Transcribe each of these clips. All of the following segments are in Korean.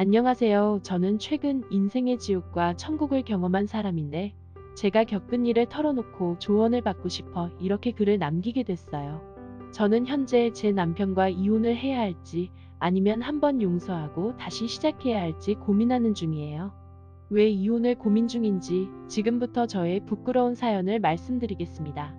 안녕하세요. 저는 최근 인생의 지옥과 천국을 경험한 사람인데 제가 겪은 일을 털어놓고 조언을 받고 싶어 이렇게 글을 남기게 됐어요. 저는 현재 제 남편과 이혼을 해야 할지 아니면 한번 용서하고 다시 시작해야 할지 고민하는 중이에요. 왜 이혼을 고민 중인지 지금부터 저의 부끄러운 사연을 말씀드리겠습니다.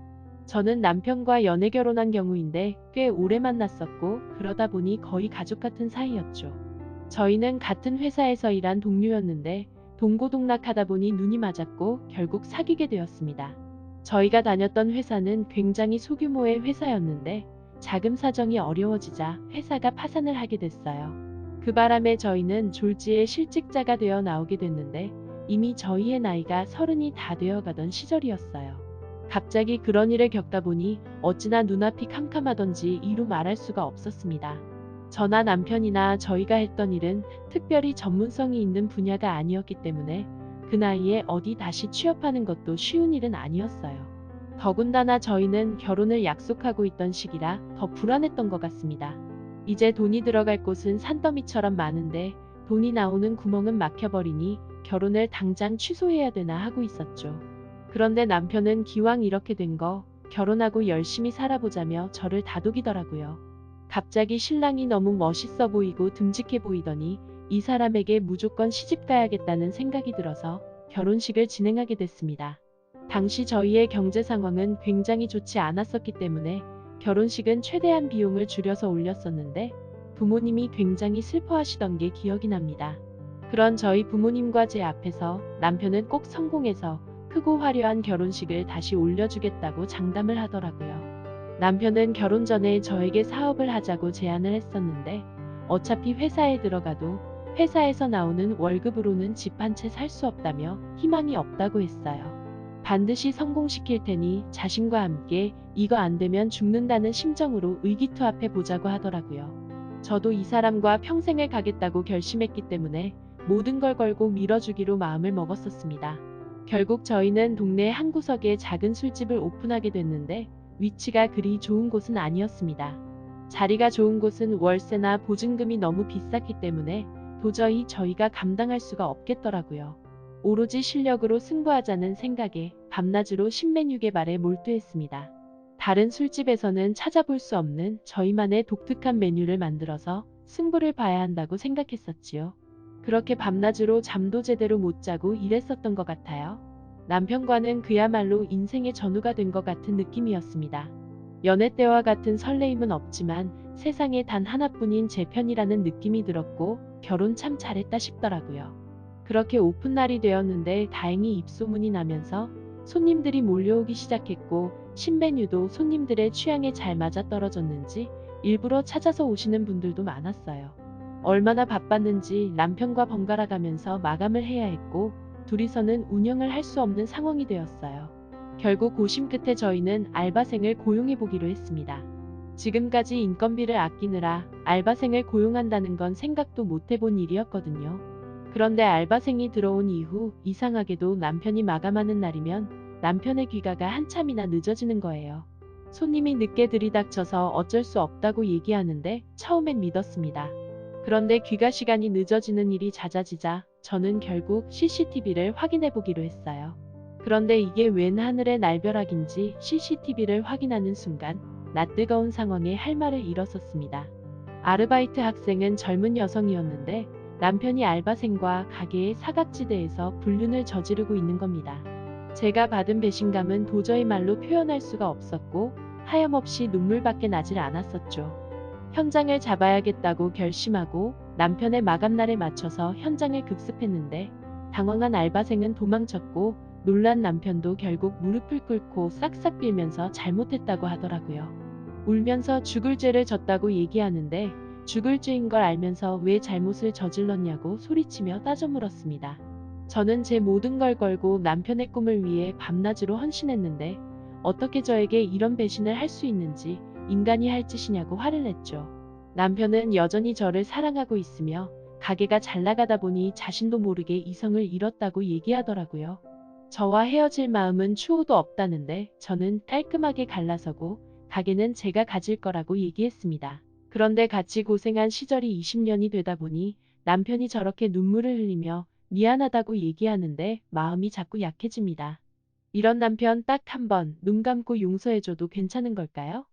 저는 남편과 연애 결혼한 경우인데 꽤 오래 만났었고 그러다 보니 거의 가족 같은 사이였죠. 저희는 같은 회사에서 일한 동료였는데 동고동락하다 보니 눈이 맞았고 결국 사귀게 되었습니다. 저희가 다녔던 회사는 굉장히 소규모의 회사였는데 자금 사정이 어려워지자 회사가 파산을 하게 됐어요. 그 바람에 저희는 졸지에 실직자가 되어 나오게 됐는데 이미 저희의 나이가 30이 다 되어가던 시절이었어요. 갑자기 그런 일을 겪다 보니 어찌나 눈앞이 캄캄하던지 이루 말할 수가 없었습니다. 저나 남편이나 저희가 했던 일은 특별히 전문성이 있는 분야가 아니었기 때문에 그 나이에 어디 다시 취업하는 것도 쉬운 일은 아니었어요. 더군다나 저희는 결혼을 약속하고 있던 시기라 더 불안했던 것 같습니다. 이제 돈이 들어갈 곳은 산더미처럼 많은데 돈이 나오는 구멍은 막혀버리니 결혼을 당장 취소해야 되나 하고 있었죠. 그런데 남편은 기왕 이렇게 된 거 결혼하고 열심히 살아보자며 저를 다독이더라고요. 갑자기 신랑이 너무 멋있어 보이고 듬직해 보이더니 이 사람에게 무조건 시집 가야겠다는 생각이 들어서 결혼식을 진행하게 됐습니다. 당시 저희의 경제 상황은 굉장히 좋지 않았었기 때문에 결혼식은 최대한 비용을 줄여서 올렸었는데 부모님이 굉장히 슬퍼하시던 게 기억이 납니다. 그런 저희 부모님과 제 앞에서 남편은 꼭 성공해서 크고 화려한 결혼식을 다시 올려주겠다고 장담을 하더라고요. 남편은 결혼 전에 저에게 사업을 하자고 제안을 했었는데 어차피 회사에 들어가도 회사에서 나오는 월급으로는 집 한 채 살 수 없다며 희망이 없다고 했어요. 반드시 성공시킬 테니 자신과 함께 이거 안 되면 죽는다는 심정으로 의기투합해 보자고 하더라고요. 저도 이 사람과 평생을 가겠다고 결심했기 때문에 모든 걸 걸고 밀어주기로 마음을 먹었었습니다. 결국 저희는 동네 한 구석에 작은 술집을 오픈하게 됐는데 위치가 그리 좋은 곳은 아니었습니다. 자리가 좋은 곳은 월세나 보증금이 너무 비쌌기 때문에 도저히 저희가 감당할 수가 없겠더라고요. 오로지 실력으로 승부하자는 생각에 밤낮으로 신메뉴 개발에 몰두했습니다. 다른 술집에서는 찾아볼 수 없는 저희만의 독특한 메뉴를 만들어서 승부를 봐야 한다고 생각했었지요. 그렇게 밤낮으로 잠도 제대로 못 자고 일했었던 것 같아요. 남편과는 그야말로 인생의 전우가 된 것 같은 느낌이었습니다. 연애 때와 같은 설레임은 없지만 세상에 단 하나뿐인 제 편이라는 느낌이 들었고 결혼 참 잘했다 싶더라고요. 그렇게 오픈날이 되었는데 다행히 입소문이 나면서 손님들이 몰려오기 시작했고 신메뉴도 손님들의 취향에 잘 맞아떨어졌는지 일부러 찾아서 오시는 분들도 많았어요. 얼마나 바빴는지 남편과 번갈아 가면서 마감을 해야 했고 둘이서는 운영을 할 수 없는 상황이 되었어요. 결국 고심 끝에 저희는 알바생을 고용해보기로 했습니다. 지금까지 인건비를 아끼느라 알바생을 고용한다는 건 생각도 못 해본 일이었거든요. 그런데 알바생이 들어온 이후 이상하게도 남편이 마감하는 날이면 남편의 귀가가 한참이나 늦어지는 거예요. 손님이 늦게 들이닥쳐서 어쩔 수 없다고 얘기하는데 처음엔 믿었습니다. 그런데 귀가 시간이 늦어지는 일이 잦아지자 저는 결국 CCTV를 확인해 보기로 했어요. 그런데 이게 웬 하늘의 날벼락인지 CCTV를 확인하는 순간 낯뜨거운 상황에 할 말을 잃었었습니다. 아르바이트 학생은 젊은 여성이었는데 남편이 알바생과 가게의 사각지대에서 불륜을 저지르고 있는 겁니다. 제가 받은 배신감은 도저히 말로 표현할 수가 없었고 하염없이 눈물밖에 나질 않았었죠. 현장을 잡아야겠다고 결심하고 남편의 마감날에 맞춰서 현장을 급습했는데 당황한 알바생은 도망쳤고 놀란 남편도 결국 무릎을 꿇고 싹싹 빌면서 잘못했다고 하더라고요. 울면서 죽을 죄를 졌다고 얘기하는데 죽을 죄인 걸 알면서 왜 잘못을 저질렀냐고 소리치며 따져 물었습니다. 저는 제 모든 걸 걸고 남편의 꿈을 위해 밤낮으로 헌신했는데 어떻게 저에게 이런 배신을 할 수 있는지 인간이 할 짓이냐고 화를 냈죠. 남편은 여전히 저를 사랑하고 있으며 가게가 잘 나가다 보니 자신도 모르게 이성을 잃었다고 얘기하더라고요. 저와 헤어질 마음은 추호도 없다는데 저는 깔끔하게 갈라서고 가게는 제가 가질 거라고 얘기했습니다. 그런데 같이 고생한 시절이 20년이 되다 보니 남편이 저렇게 눈물을 흘리며 미안하다고 얘기하는데 마음이 자꾸 약해집니다. 이런 남편 딱 한 번 눈 감고 용서해줘도 괜찮은 걸까요?